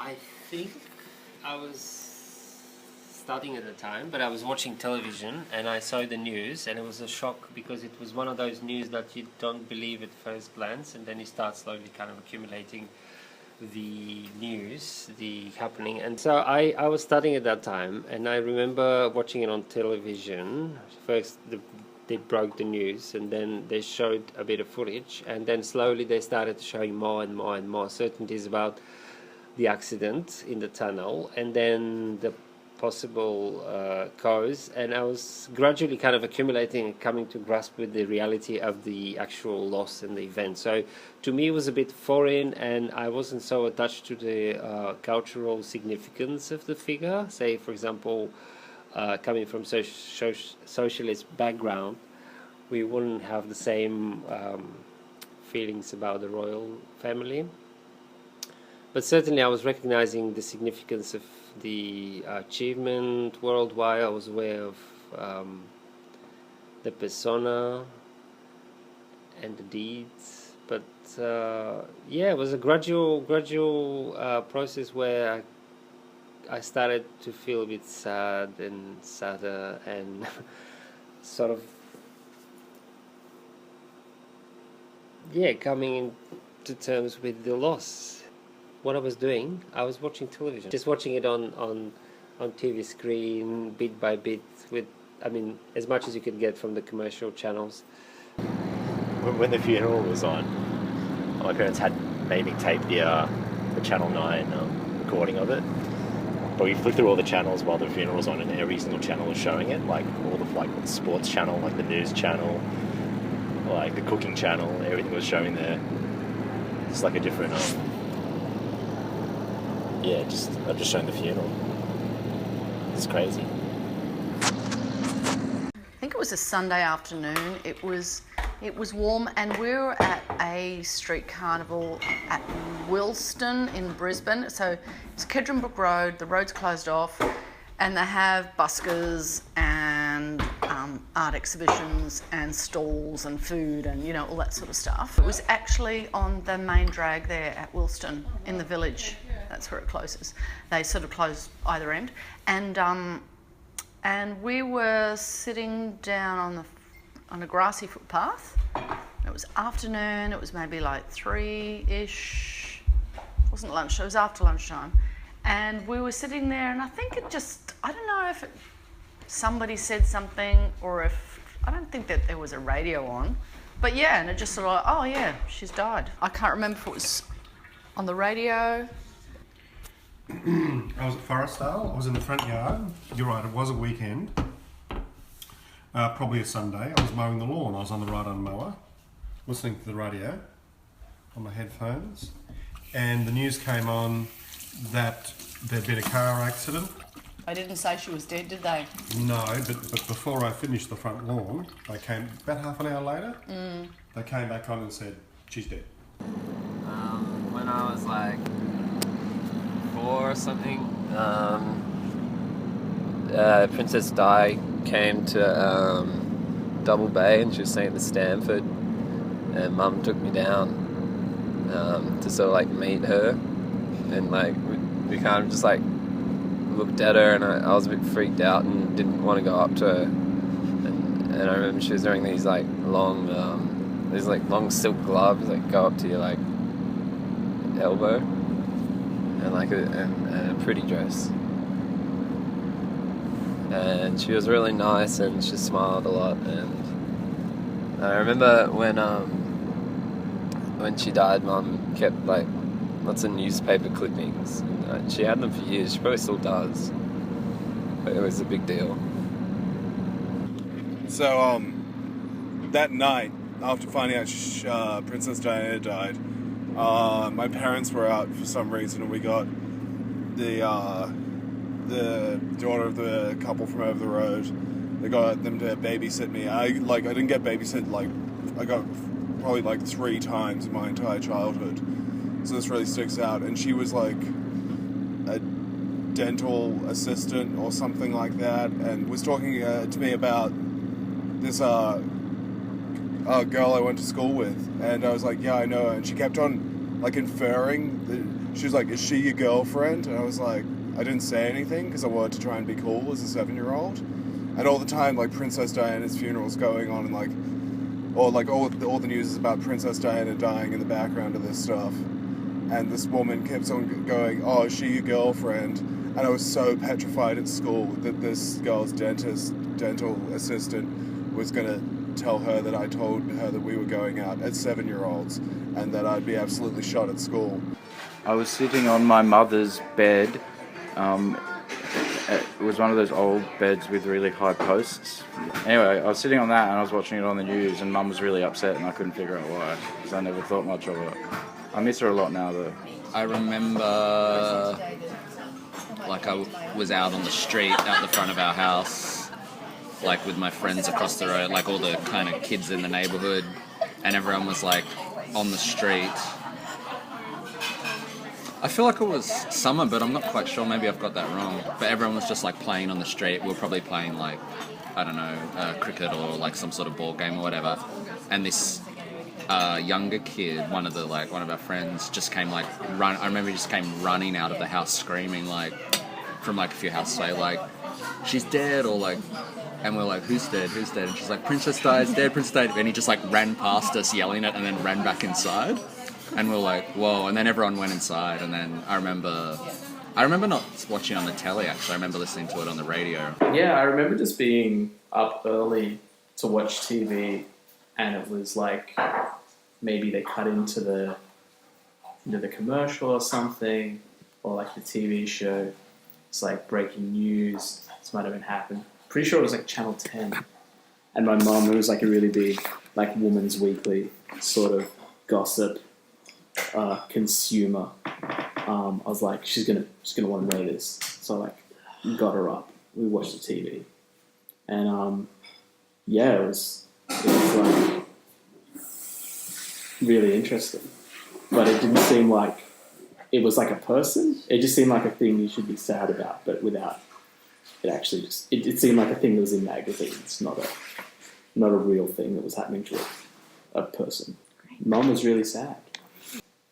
I think I was studying at the time, but I was watching television and I saw the news, and it was a shock because it was one of those news that you don't believe at first glance, and then you start slowly kind of accumulating the news, the happening. And so I was studying at that time, and I remember watching it on television. First they broke the news, and then they showed a bit of footage, and then slowly they started showing more and more and more certainties about the accident in the tunnel, and then the possible cause, and I was gradually kind of accumulating and coming to grasp with the reality of the actual loss and the event. So to me it was a bit foreign, and I wasn't so attached to the cultural significance of the figure. Say, for example, coming from socialist background, we wouldn't have the same feelings about the royal family. But certainly I was recognizing the significance of the achievement worldwide. I was aware of the persona and the deeds. But yeah, it was a gradual process where I started to feel a bit sad and sadder and sort of, yeah, coming into terms with the loss. What I was doing, I was watching television, just watching it on TV screen, bit by bit, with, I mean, as much as you could get from the commercial channels. When the funeral was on, my parents had made me tape the Channel 9 recording of it. But we flicked through all the channels while the funeral was on, and every single channel was showing it, like all the sports channel, like the news channel, like the cooking channel, everything was showing there. It's like a different I've just shown the funeral. It's crazy. I think it was a Sunday afternoon. It was warm, and we were at a street carnival at Wilston in Brisbane. So it's Kedronbrook Road. The road's closed off, and they have buskers and art exhibitions and stalls and food and, you know, all that sort of stuff. It was actually on the main drag there at Wilston in the village. That's where it closes. They sort of close either end, and we were sitting down on a grassy footpath. It was afternoon. It was maybe like 3-ish. It wasn't lunch. It was after lunchtime, and we were sitting there. And I think I don't know if somebody said something, or if, I don't think that there was a radio on, but yeah, and it just sort of like, oh yeah, she's died. I can't remember if it was on the radio. I was at Forestdale. I was in the front yard. You're right, it was a weekend. Probably a Sunday. I was mowing the lawn. I was on the ride-on mower, listening to the radio on my headphones, and the news came on that there'd been a car accident. They didn't say she was dead, did they? No, but before I finished the front lawn, they came about half an hour later. They came back on and said, she's dead. When I was like 4 or something, Princess Di came to Double Bay, and she was staying at the Stanford, and Mum took me down to sort of like meet her, and like we kind of just like looked at her, and I was a bit freaked out and didn't want to go up to her, and I remember she was wearing these like long silk gloves, like go up to your like elbow, and like a pretty dress, and she was really nice, and she smiled a lot. And I remember when she died, Mum kept like lots of newspaper clippings. She had them for years. She probably still does, but it was a big deal. So that night, after finding out Princess Diana died, my parents were out for some reason, and we got the daughter of the couple from over the road. They got them to babysit me. I didn't get babysit, I got probably 3 times in my entire childhood. So this really sticks out. And she was like a dental assistant or something like that, and was talking to me about this girl I went to school with. And I was like, yeah, I know her. And she kept on inferring that she was like, "Is she your girlfriend?" And I was like, I didn't say anything because I wanted to try and be cool as a 7-year-old. And all the time, like, Princess Diana's funeral's going on, and like, or like all the news is about Princess Diana dying in the background of this stuff. And this woman kept on going, "Oh, is she your girlfriend?" And I was so petrified at school that this girl's dental assistant was going to tell her that I told her that we were going out as 7-year-olds and that I'd be absolutely shot at school. I was sitting on my mother's bed. It was one of those old beds with really high posts. Anyway, I was sitting on that and I was watching it on the news, and Mum was really upset and I couldn't figure out why, because I never thought much of it. I miss her a lot now though. I remember, like, I was out on the street out the front of our house, like with my friends across the road, like all the kind of kids in the neighbourhood, and everyone was like on the street. I feel like it was summer, but I'm not quite sure. Maybe I've got that wrong. But everyone was just like playing on the street. We were probably playing like, I don't know, cricket or like some sort of ball game or whatever. And this younger kid, one of our friends, just came like I remember he just came running out of the house screaming, like from like a few houses away, like, "She's dead," or like, and we're like, "Who's dead? Who's dead?" And she's like, "Princess Di's dead, Princess Di." And he just like ran past us yelling it and then ran back inside. And we were like, whoa, and then everyone went inside, and then I remember not watching on the telly, actually. I remember listening to it on the radio. Yeah, I remember just being up early to watch TV, and it was like maybe they cut into the commercial or something, or like the TV show. It's like breaking news. This might have been happened. Pretty sure it was like Channel 10. And my mum, who was like a really big like Woman's Weekly sort of gossip consumer, I was like, she's gonna want to know this. So I like got her up. We watched the TV, and yeah, it was like really interesting. But it didn't seem like it was like a person. It just seemed like a thing you should be sad about, but without it actually just it seemed like a thing that was in magazines, not a real thing that was happening to a person. Mum was really sad.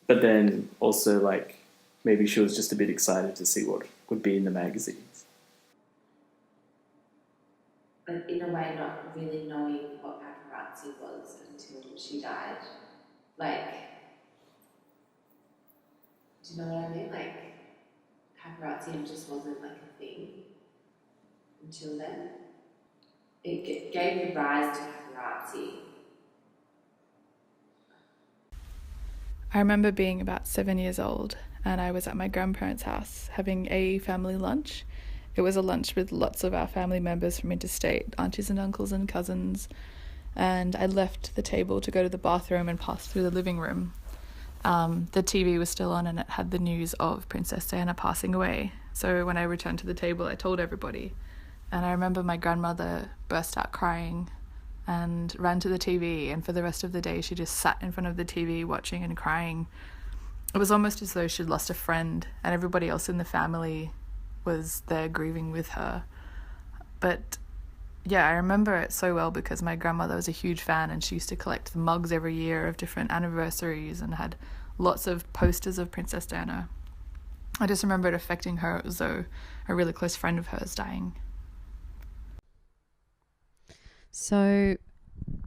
But then also, like, maybe she was just a bit excited to see what would be in the magazines. Like, in a way, not really knowing what paparazzi was until she died. Like, do you know what I mean? Like, paparazzi just wasn't, like, a thing until then. It gave rise to paparazzi. I remember being about 7 years old, and I was at my grandparents' house having a family lunch. It was a lunch with lots of our family members from interstate, aunties and uncles and cousins, and I left the table to go to the bathroom and pass through the living room. The TV was still on and it had the news of Princess Diana passing away. So when I returned to the table, I told everybody. And I remember my grandmother burst out crying and ran to the TV, and for the rest of the day she just sat in front of the TV watching and crying. It was almost as though she'd lost a friend, and everybody else in the family was there grieving with her. But yeah, I remember it so well because my grandmother was a huge fan, and she used to collect the mugs every year of different anniversaries and had lots of posters of Princess Diana. I just remember it affecting her as though a really close friend of hers dying. So,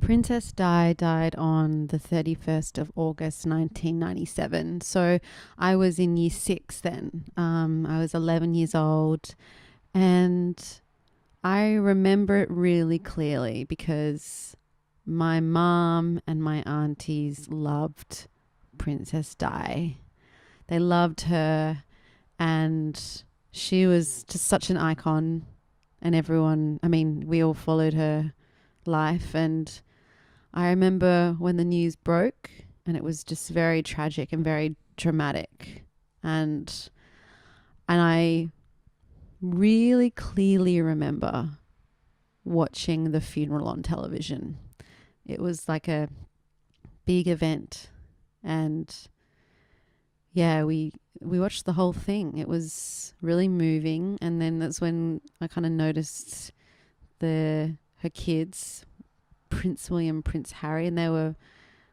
Princess Di died on the 31st of August 1997. So, I was in year 6 then. I was 11 years old, and I remember it really clearly because my mum and my aunties loved Princess Di. They loved her, and she was just such an icon, and everyone, I mean, we all followed her life. And I remember when the news broke, and it was just very tragic and very dramatic, and I really clearly remember watching the funeral on television. It was like a big event, and yeah, we watched the whole thing. It was really moving, and then that's when I kind of noticed her kids, Prince William, Prince Harry, and they were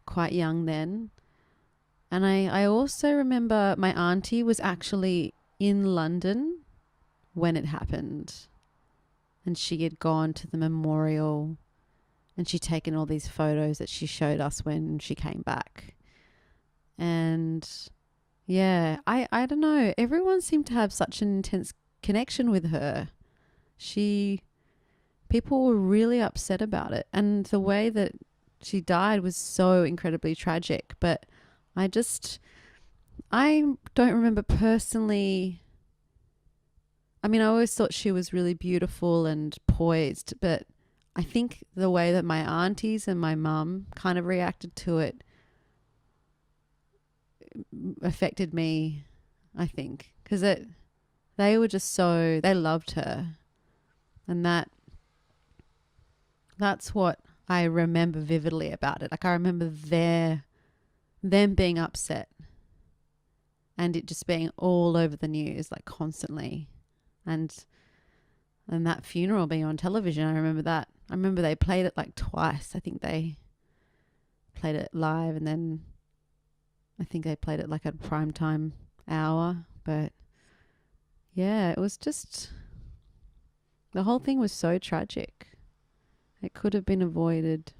quite young then. And I also remember my auntie was actually in London when it happened. And she had gone to the memorial and she'd taken all these photos that she showed us when she came back. And yeah, I don't know. Everyone seemed to have such an intense connection with her. People were really upset about it. And the way that she died was so incredibly tragic. But I don't remember personally. I mean, I always thought she was really beautiful and poised, but I think the way that my aunties and my mum kind of reacted to it affected me, I think, because they were just they loved her. And that's what I remember vividly about it. Like, I remember them being upset and it just being all over the news, like, constantly. And that funeral being on television, I remember that. I remember they played it like twice. I think they played it live and then I think they played it like at a prime time hour. But yeah, it was just, the whole thing was so tragic. It could have been avoided.